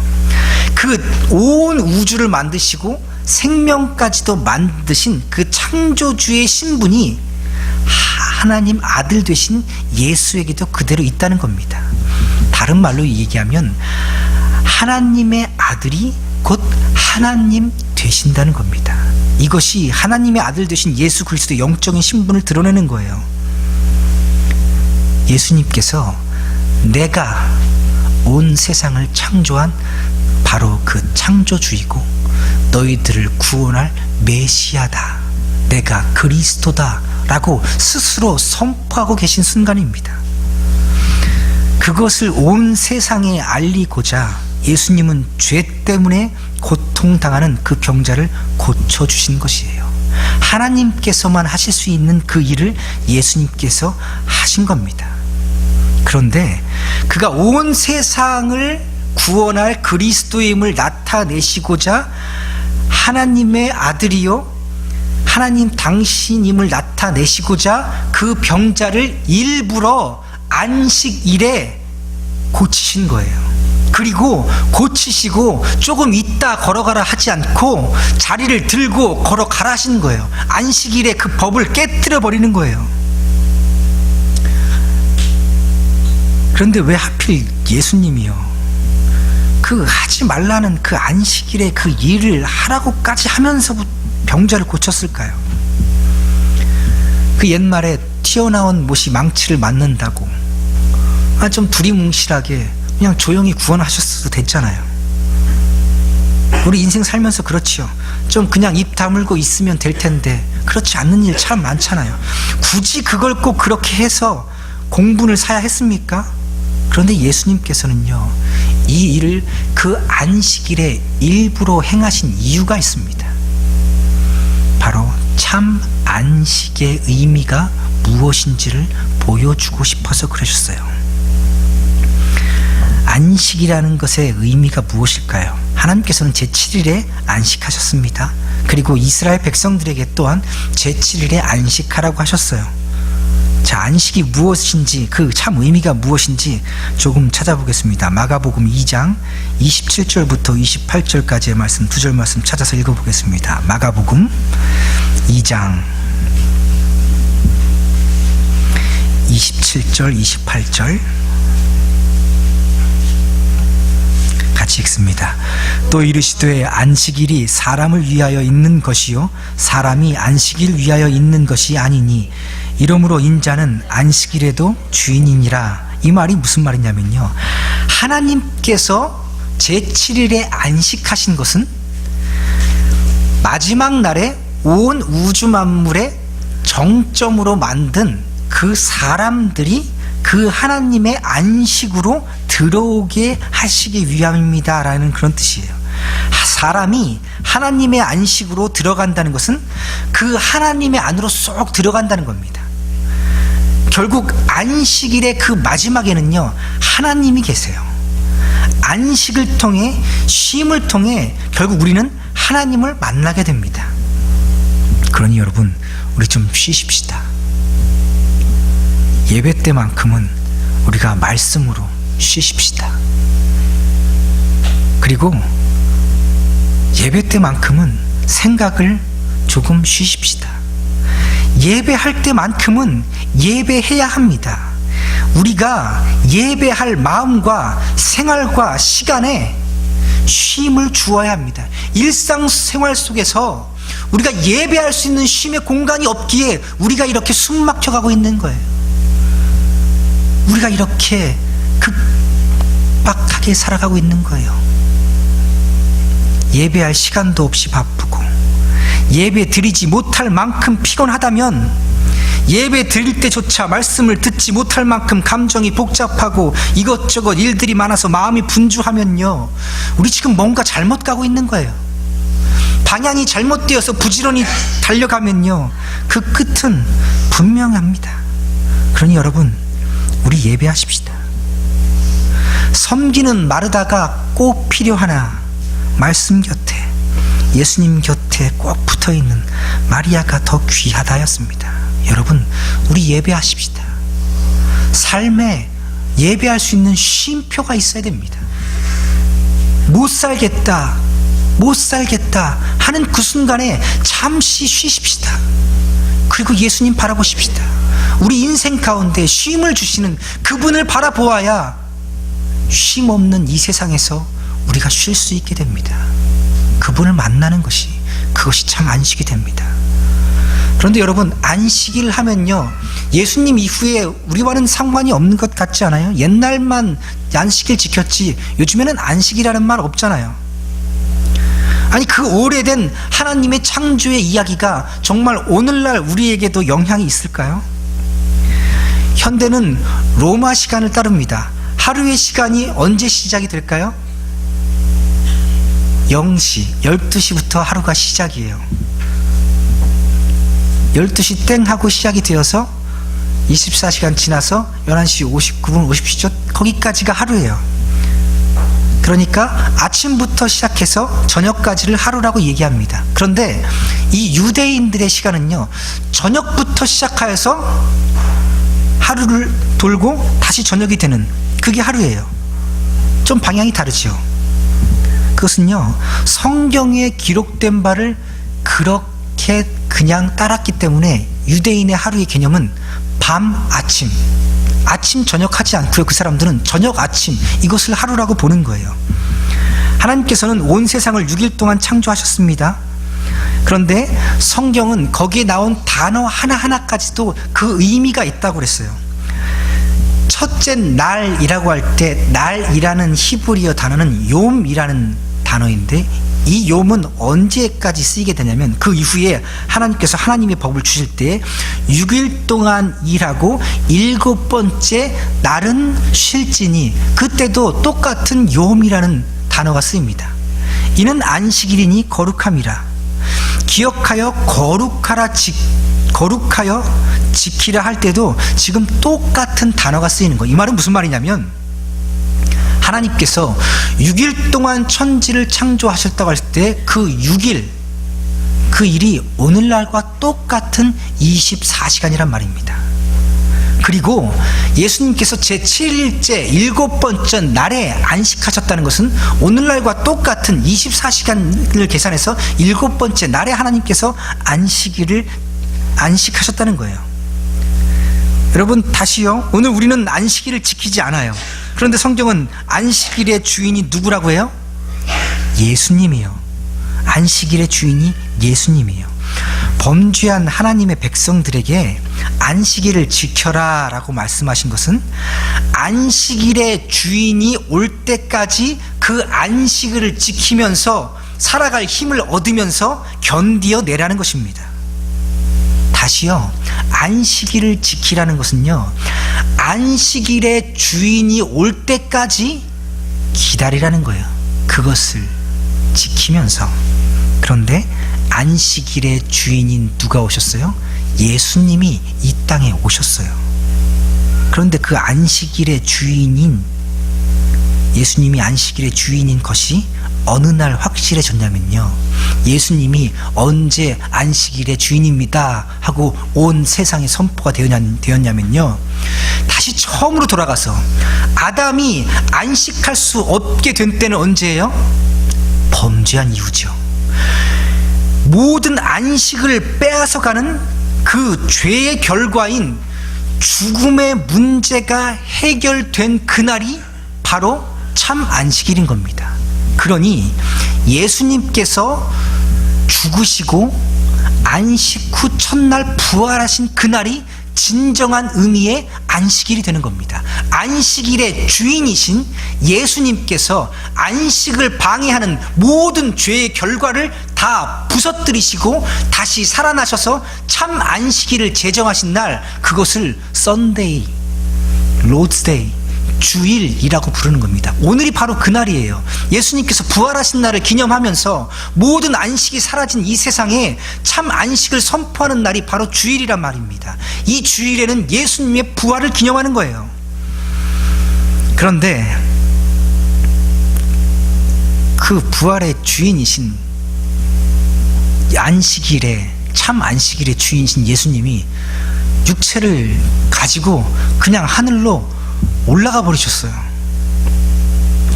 그 온 우주를 만드시고 생명까지도 만드신 그 창조주의 신분이 하나님 아들 되신 예수에게도 그대로 있다는 겁니다. 다른 말로 얘기하면 하나님의 아들이 곧 하나님 되신다는 겁니다. 이것이 하나님의 아들 되신 예수 그리스도의 영적인 신분을 드러내는 거예요. 예수님께서 내가 온 세상을 창조한 바로 그 창조주이고 너희들을 구원할 메시아다, 내가 그리스도다 라고 스스로 선포하고 계신 순간입니다. 그것을 온 세상에 알리고자 예수님은 죄 때문에 고통당하는 그 병자를 고쳐주신 것이에요. 하나님께서만 하실 수 있는 그 일을 예수님께서 하신 겁니다. 그런데 그가 온 세상을 구원할 그리스도임을 나타내시고자 하나님의 아들이요 하나님 당신임을 나타내시고자 그 병자를 일부러 안식일에 고치신 거예요. 그리고 고치시고 조금 있다 걸어가라 하지 않고 자리를 들고 걸어가라 하신 거예요. 안식일에 그 법을 깨뜨려 버리는 거예요. 그런데 왜 하필 예수님이요? 그 하지 말라는 그 안식일에 그 일을 하라고까지 하면서 병자를 고쳤을까요? 그 옛말에 튀어나온 못이 망치를 맞는다고 좀 두리뭉실하게 그냥 조용히 구원하셨어도 됐잖아요. 우리 인생 살면서 그렇지요. 좀 그냥 입 다물고 있으면 될 텐데 그렇지 않는 일 참 많잖아요. 굳이 그걸 꼭 그렇게 해서 공분을 사야 했습니까? 그런데 예수님께서는요, 이 일을 그 안식일에 일부러 행하신 이유가 있습니다. 바로 참 안식의 의미가 무엇인지를 보여주고 싶어서 그러셨어요. 안식이라는 것의 의미가 무엇일까요? 하나님께서는 제7일에 안식하셨습니다. 그리고 이스라엘 백성들에게 또한 제7일에 안식하라고 하셨어요. 자, 안식이 무엇인지, 그 참 의미가 무엇인지 조금 찾아보겠습니다. 마가복음 2장 27절부터 28절까지의 말씀, 2절 말씀 찾아서 읽어보겠습니다. 마가복음 2장 27절 28절 같이 읽습니다. 또 이르시되 안식일이 사람을 위하여 있는 것이요 사람이 안식일 위하여 있는 것이 아니니 이러므로 인자는 안식일에도 주인이니라. 이 말이 무슨 말이냐면요, 하나님께서 제7일에 안식하신 것은 마지막 날에 온 우주 만물의 정점으로 만든 그 사람들이 그 하나님의 안식으로 들어오게 하시기 위함입니다 라는 그런 뜻이에요. 사람이 하나님의 안식으로 들어간다는 것은 그 하나님의 안으로 쏙 들어간다는 겁니다. 결국 안식일의 그 마지막에는요, 하나님이 계세요. 안식을 통해, 쉼을 통해 결국 우리는 하나님을 만나게 됩니다. 그러니 여러분, 우리 좀 쉬십시다. 예배 때만큼은 우리가 말씀으로 쉬십시다. 그리고 예배 때만큼은 생각을 조금 쉬십시다. 예배할 때만큼은 예배해야 합니다. 우리가 예배할 마음과 생활과 시간에 쉼을 주어야 합니다. 일상생활 속에서 우리가 예배할 수 있는 쉼의 공간이 없기에 우리가 이렇게 숨 막혀가고 있는 거예요. 우리가 이렇게 급박하게 살아가고 있는 거예요. 예배할 시간도 없이 바쁘고, 예배 드리지 못할 만큼 피곤하다면, 예배 드릴 때조차 말씀을 듣지 못할 만큼 감정이 복잡하고 이것저것 일들이 많아서 마음이 분주하면요, 우리 지금 뭔가 잘못 가고 있는 거예요. 방향이 잘못되어서 부지런히 달려가면요, 그 끝은 분명합니다. 그러니 여러분, 우리 예배하십시다. 섬기는 마르다가 꼭 필요하나 말씀 곁에, 예수님 곁에 꼭 붙어있는 마리아가 더 귀하다였습니다. 여러분, 우리 예배하십시다. 삶에 예배할 수 있는 쉼표가 있어야 됩니다. 못 살겠다 하는 그 순간에 잠시 쉬십시다. 그리고 예수님 바라보십시다. 우리 인생 가운데 쉼을 주시는 그분을 바라보아야 쉼 없는 이 세상에서 우리가 쉴 수 있게 됩니다. 그분을 만나는 것이, 그것이 참 안식이 됩니다. 그런데 여러분, 안식일 하면요, 예수님 이후에 우리와는 상관이 없는 것 같지 않아요? 옛날만 안식일 지켰지 요즘에는 안식이라는 말 없잖아요. 아니, 그 오래된 하나님의 창조의 이야기가 정말 오늘날 우리에게도 영향이 있을까요? 현대는 로마 시간을 따릅니다. 하루의 시간이 언제 시작이 될까요? 0시, 12시부터 하루가 시작이에요. 12시 땡 하고 시작이 되어서 24시간 지나서 11시 59분 50초, 거기까지가 하루예요. 그러니까 아침부터 시작해서 저녁까지를 하루라고 얘기합니다. 그런데 이 유대인들의 시간은요, 저녁부터 시작하여서 하루를 돌고 다시 저녁이 되는, 그게 하루예요. 좀 방향이 다르죠. 그것은요, 성경에 기록된 바를 그렇게 그냥 따랐기 때문에 유대인의 하루의 개념은 밤, 아침, 저녁 하지 않고요. 그 사람들은 저녁, 아침, 이것을 하루라고 보는 거예요. 하나님께서는 온 세상을 6일 동안 창조하셨습니다. 그런데 성경은 거기에 나온 단어 하나하나까지도 그 의미가 있다고 그랬어요. 첫째 날이라고 할 때, 날이라는 히브리어 단어는 욤이라는 단어인데, 이 욤은 언제까지 쓰이게 되냐면 그 이후에 하나님께서 하나님의 법을 주실 때 6일 동안 일하고 7번째 날은 쉴지니, 그때도 똑같은 욤이라는 단어가 쓰입니다. 이는 안식일이니 거룩함이라. 기억하여 거룩하여 지키라 할 때도 지금 똑같은 단어가 쓰이는 거예요. 이 말은 무슨 말이냐면, 하나님께서 6일 동안 천지를 창조하셨다고 할 때 그 6일, 그 일이 오늘날과 똑같은 24시간이란 말입니다. 그리고 예수님께서 제7일째 7번째 날에 안식하셨다는 것은 오늘날과 똑같은 24시간을 계산해서 7번째 날에 하나님께서 안식하셨다는 거예요. 여러분, 다시요, 오늘 우리는 안식일을 지키지 않아요. 그런데 성경은 안식일의 주인이 누구라고 해요? 예수님이요. 안식일의 주인이 예수님이에요. 범죄한 하나님의 백성들에게 안식일을 지켜라 라고 말씀하신 것은 안식일의 주인이 올 때까지 그 안식일을 지키면서 살아갈 힘을 얻으면서 견디어내라는 것입니다. 다시요, 안식일을 지키라는 것은요, 안식일의 주인이 올 때까지 기다리라는 거예요. 그것을 지키면서. 그런데 안식일의 주인인 누가 오셨어요? 예수님이 이 땅에 오셨어요. 그런데 그 안식일의 주인인 예수님이 안식일의 주인인 것이 어느 날 확실해졌냐면요, 예수님이 언제 안식일의 주인입니다 하고 온 세상에 선포가 되었냐면요, 다시 처음으로 돌아가서 아담이 안식할 수 없게 된 때는 언제예요? 범죄한 이후죠. 모든 안식을 빼앗아가는 그 죄의 결과인 죽음의 문제가 해결된 그날이 바로 참 안식일인 겁니다. 그러니 예수님께서 죽으시고 안식 후 첫날 부활하신 그날이 진정한 의미의 안식일이 되는 겁니다. 안식일의 주인이신 예수님께서 안식을 방해하는 모든 죄의 결과를 다 부서뜨리시고 다시 살아나셔서 참 안식일을 제정하신 날, 그것을 썬데이, 로드스데이, 주일이라고 부르는 겁니다. 오늘이 바로 그날이에요. 예수님께서 부활하신 날을 기념하면서 모든 안식이 사라진 이 세상에 참 안식을 선포하는 날이 바로 주일이란 말입니다. 이 주일에는 예수님의 부활을 기념하는 거예요. 그런데 그 부활의 주인이신 안식일의 참 안식일의 주인이신 예수님이 육체를 가지고 그냥 하늘로 올라가 버리셨어요.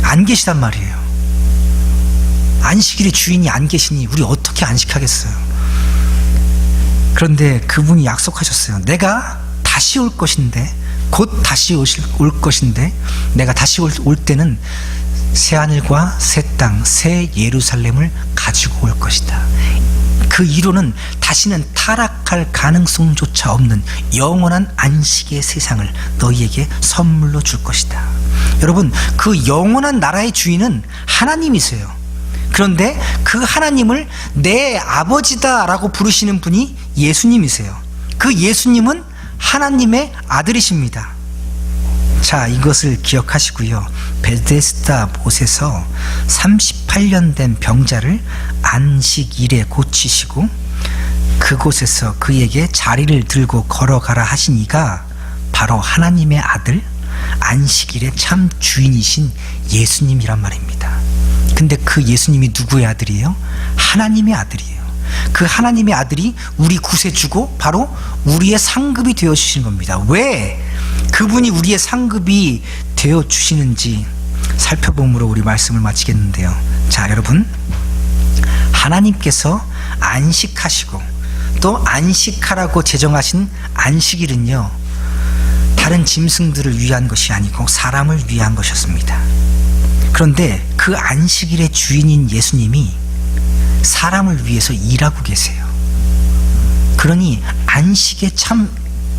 안 계시단 말이에요. 안식일의 주인이 안 계시니 우리 어떻게 안식하겠어요? 그런데 그분이 약속하셨어요. 내가 다시 올 것인데, 곧 다시 올 것인데, 내가 다시 올 때는 새 하늘과 새 땅, 새 예루살렘을 가지고 올 것이다. 그 이루는 다시는 타락할 가능성조차 없는 영원한 안식의 세상을 너희에게 선물로 줄 것이다. 여러분, 그 영원한 나라의 주인은 하나님이세요. 그런데 그 하나님을 내 아버지다라고 부르시는 분이 예수님이세요. 그 예수님은 하나님의 아들이십니다. 자, 이것을 기억하시고요. 베데스다 못에서 38년 된 병자를 안식일에 고치시고 그곳에서 그에게 자리를 들고 걸어가라 하신 이가 바로 하나님의 아들, 안식일의 참 주인이신 예수님이란 말입니다. 근데 그 예수님이 누구의 아들이에요? 하나님의 아들이에요. 그 하나님의 아들이 우리 구세주고 바로 우리의 상급이 되어주신 겁니다. 왜 그분이 우리의 상급이 되어주시는지 살펴봄으로 우리 말씀을 마치겠는데요. 자, 여러분, 하나님께서 안식하시고 또 안식하라고 제정하신 안식일은요, 다른 짐승들을 위한 것이 아니고 사람을 위한 것이었습니다. 그런데 그 안식일의 주인인 예수님이 사람을 위해서 일하고 계세요. 그러니 안식의 참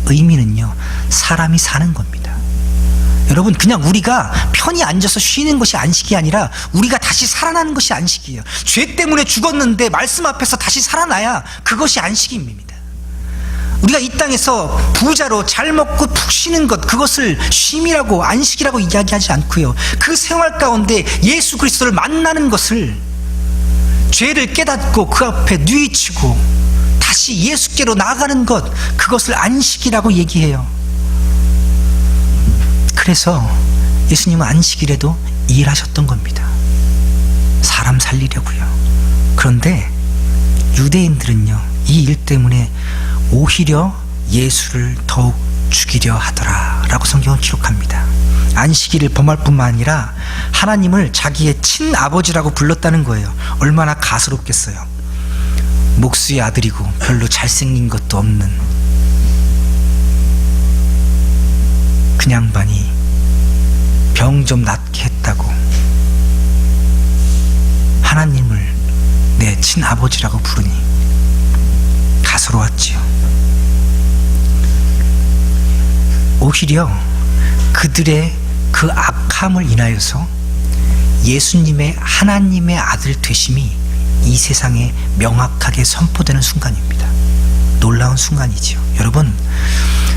의미는요, 사람이 사는 겁니다. 여러분, 그냥 우리가 편히 앉아서 쉬는 것이 안식이 아니라 우리가 다시 살아나는 것이 안식이에요. 죄 때문에 죽었는데 말씀 앞에서 다시 살아나야 그것이 안식입니다. 우리가 이 땅에서 부자로 잘 먹고 푹 쉬는 것, 그것을 쉼이라고 안식이라고 이야기하지 않고요, 그 생활 가운데 예수 그리스도를 만나는 것을, 죄를 깨닫고 그 앞에 뉘우치고 다시 예수께로 나아가는 것, 그것을 안식이라고 얘기해요. 그래서 예수님은 안식일에도 일하셨던 겁니다. 사람 살리려고요. 그런데 유대인들은요, 이 일 때문에 오히려 예수를 더욱 죽이려 하더라 라고 성경은 기록합니다. 안식일을 범할 뿐만 아니라 하나님을 자기의 친아버지라고 불렀다는 거예요. 얼마나 가스롭겠어요. 목수의 아들이고 별로 잘생긴 것도 없는 그 양반이 병 좀 낫게 했다고 하나님을 내 친아버지라고 부르니 가스로웠지요. 오히려 그들의 그 악함을 인하여서 예수님의 하나님의 아들 되심이 이 세상에 명확하게 선포되는 순간입니다. 놀라운 순간이지요. 여러분,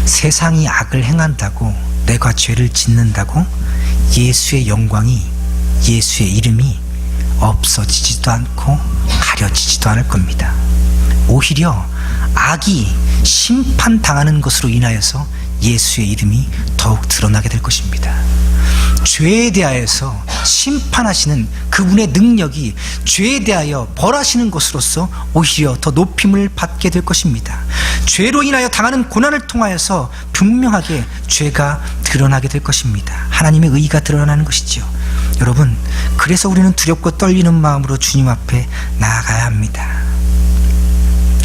세상이 악을 행한다고, 내가 죄를 짓는다고 예수의 영광이, 예수의 이름이 없어지지도 않고 가려지지도 않을 겁니다. 오히려 악이 심판당하는 것으로 인하여서 예수의 이름이 더욱 드러나게 될 것입니다. 죄에 대하여서 심판하시는 그분의 능력이 죄에 대하여 벌하시는 것으로서 오히려 더 높임을 받게 될 것입니다. 죄로 인하여 당하는 고난을 통하여서 분명하게 죄가 드러나게 될 것입니다. 하나님의 의가 드러나는 것이지요. 여러분, 그래서 우리는 두렵고 떨리는 마음으로 주님 앞에 나아가야 합니다.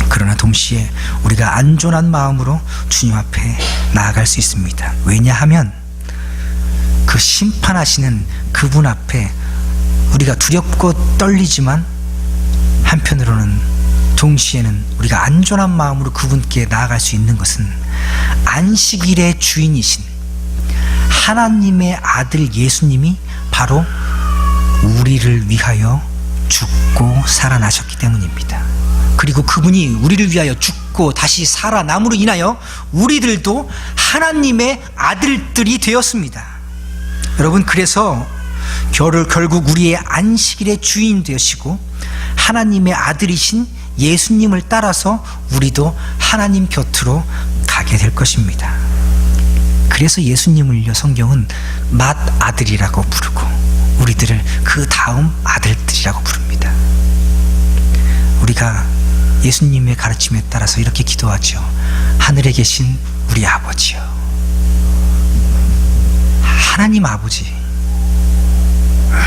그러나 동시에 우리가 안전한 마음으로 주님 앞에 나아갈 수 있습니다. 왜냐하면 그 심판하시는 그분 앞에 우리가 두렵고 떨리지만 한편으로는 동시에는 우리가 안전한 마음으로 그분께 나아갈 수 있는 것은 안식일의 주인이신 하나님의 아들 예수님이 바로 우리를 위하여 죽고 살아나셨기 때문입니다. 그리고 그분이 우리를 위하여 죽고 다시 살아남으로 인하여 우리들도 하나님의 아들들이 되었습니다. 여러분, 그래서 결국 우리의 안식일의 주인 되시고 하나님의 아들이신 예수님을 따라서 우리도 하나님 곁으로 가게 될 것입니다. 그래서 예수님을요, 성경은 맏아들이라고 부르고 우리들을 그 다음 아들들이라고 부릅니다. 우리가 예수님의 가르침에 따라서 이렇게 기도하죠. 하늘에 계신 우리 아버지요. 하나님 아버지,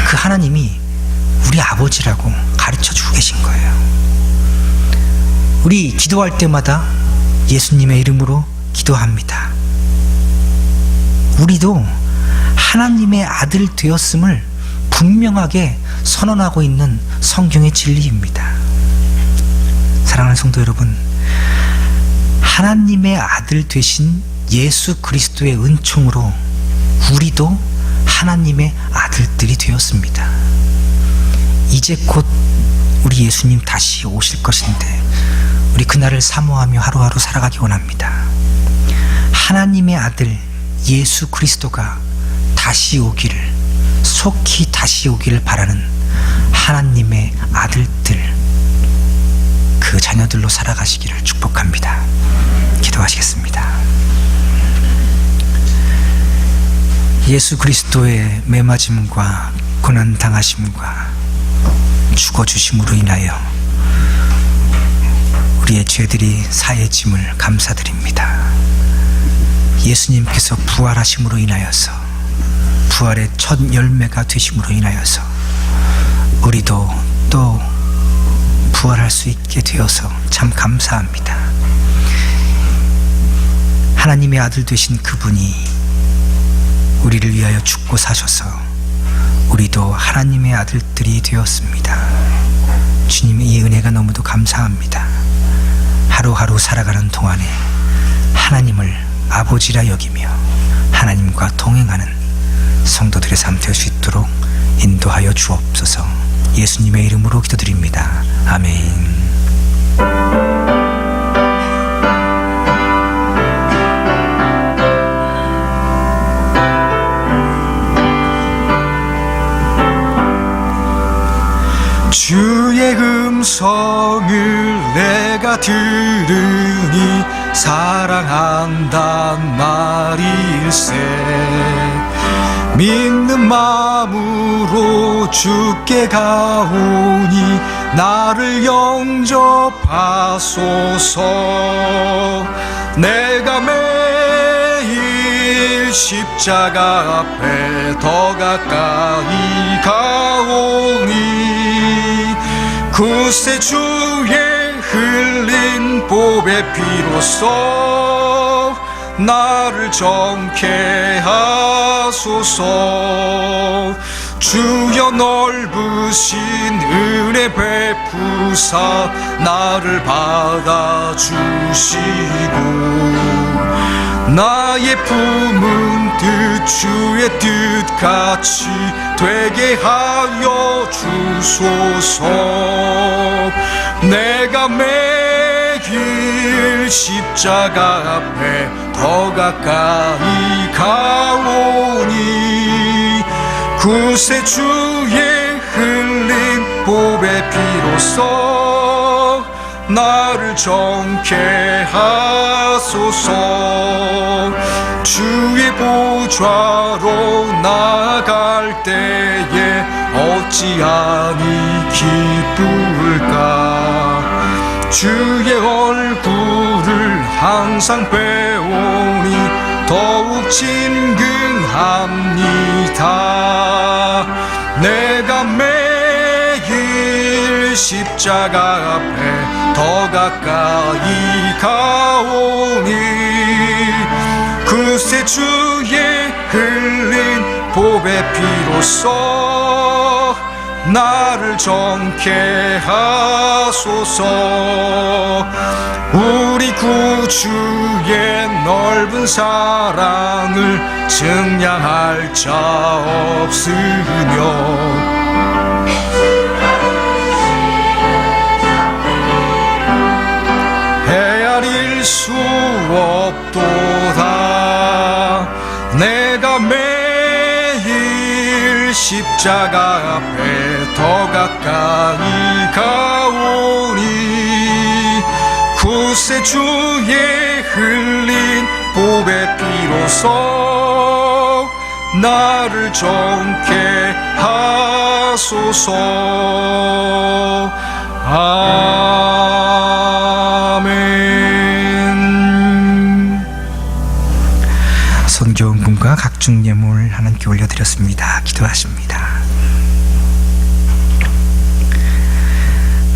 그 하나님이 우리 아버지라고 가르쳐주고 계신 거예요. 우리 기도할 때마다 예수님의 이름으로 기도합니다. 우리도 하나님의 아들 되었음을 분명하게 선언하고 있는 성경의 진리입니다. 사랑하는 성도 여러분, 하나님의 아들 되신 예수 그리스도의 은총으로 우리도 하나님의 아들들이 되었습니다. 이제 곧 우리 예수님 다시 오실 것인데 우리 그날을 사모하며 하루하루 살아가기 원합니다. 하나님의 아들 예수 그리스도가 다시 오기를, 속히 다시 오기를 바라는 하나님의 아들들, 그 자녀들로 살아가시기를 축복합니다. 기도하시겠습니다. 예수 그리스도의 매맞음과 고난당하심과 죽어주심으로 인하여 우리의 죄들이 사해짐을 감사드립니다. 예수님께서 부활하심으로 인하여서, 부활의 첫 열매가 되심으로 인하여서 우리도 또 부활할 수 있게 되어서 참 감사합니다. 하나님의 아들 되신 그분이 우리를 위하여 죽고 사셔서 우리도 하나님의 아들들이 되었습니다. 주님의 이 은혜가 너무도 감사합니다. 하루하루 살아가는 동안에 하나님을 아버지라 여기며 하나님과 동행하는 성도들의 삶 될 수 있도록 인도하여 주옵소서. 예수님의 이름으로 기도드립니다. 아멘. 주의 음성을 내가 들으니 사랑한단 말일세. 믿는 마음으로 주께 가오니 나를 영접하소서. 내가 매일 십자가 앞에 더 가까이 가오니 그새 주의 흘린 보배 피로써 나를 정케 하소서. 주여 넓으신 은혜 베푸사 나를 받아주시고 나의 품은 뜻 주의 뜻같이 되게 하여 주소서. 내가 매일 십자가 앞에 더 가까이 가오니 그새 주의 흘린 보배 피로써 나를 정케 하소서. 주의 보좌로 나아갈 때에 어찌하니 기쁠까. 주의 얼굴을 항상 배우니 더욱 진근합니다. 내가 매일 십자가 앞에 더 가까이 가오니 그새 주의 흘린 보배 피로써 나를 정케 하소서. 우리 구주의 넓은 사랑을 증량할 자 없으며 헤아릴 수 없도다. 내가 매일 십자가 앞에 더 가까이 가오니 그새 주의 흘린 보배 피로써 나를 정케 하소서. 아멘. 정겨운금과 각종 예물 하나님께 올려드렸습니다. 기도하십니다.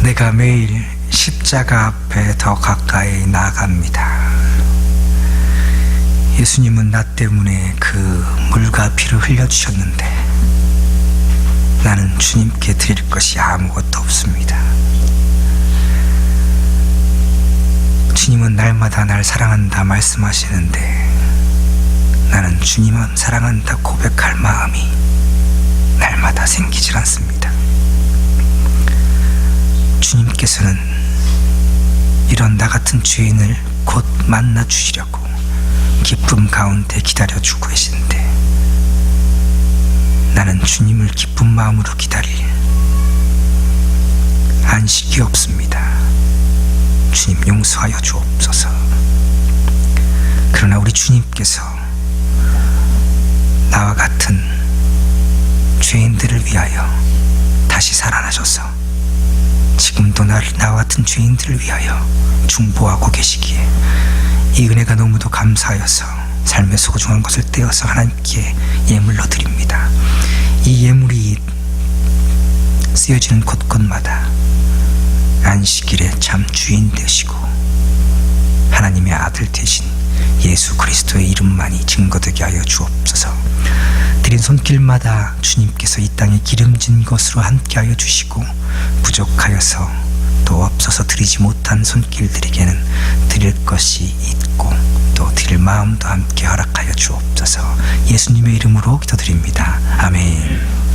내가 매일 십자가 앞에 더 가까이 나아갑니다. 예수님은 나 때문에 그 물과 피를 흘려주셨는데 나는 주님께 드릴 것이 아무것도 없습니다. 주님은 날마다 날 사랑한다 말씀하시는데 나는 주님은 사랑한다 고백할 마음이 날마다 생기질 않습니다. 주님께서는 이런 나 같은 죄인을 곧 만나 주시려고 기쁨 가운데 기다려주고 계신데 나는 주님을 기쁜 마음으로 기다릴 안식이 없습니다. 주님 용서하여 주옵소서. 그러나 우리 주님께서 나와 같은 죄인들을 위하여 다시 살아나셔서 지금도 나와 같은 죄인들을 위하여 중보하고 계시기에 이 은혜가 너무도 감사하여서 삶의 소중한 것을 떼어서 하나님께 예물로 드립니다. 이 예물이 쓰여지는 곳곳마다 안식일에 참 주인 되시고 하나님의 아들 되신 예수 그리스도의 이름만이 증거되게 하여 주옵소서. 드린 손길마다 주님께서 이 땅에 기름진 것으로 함께하여 주시고 부족하여서 또 없어서 드리지 못한 손길들에게는 드릴 것이 있고 또 드릴 마음도 함께 허락하여 주옵소서. 예수님의 이름으로 기도드립니다. 아멘.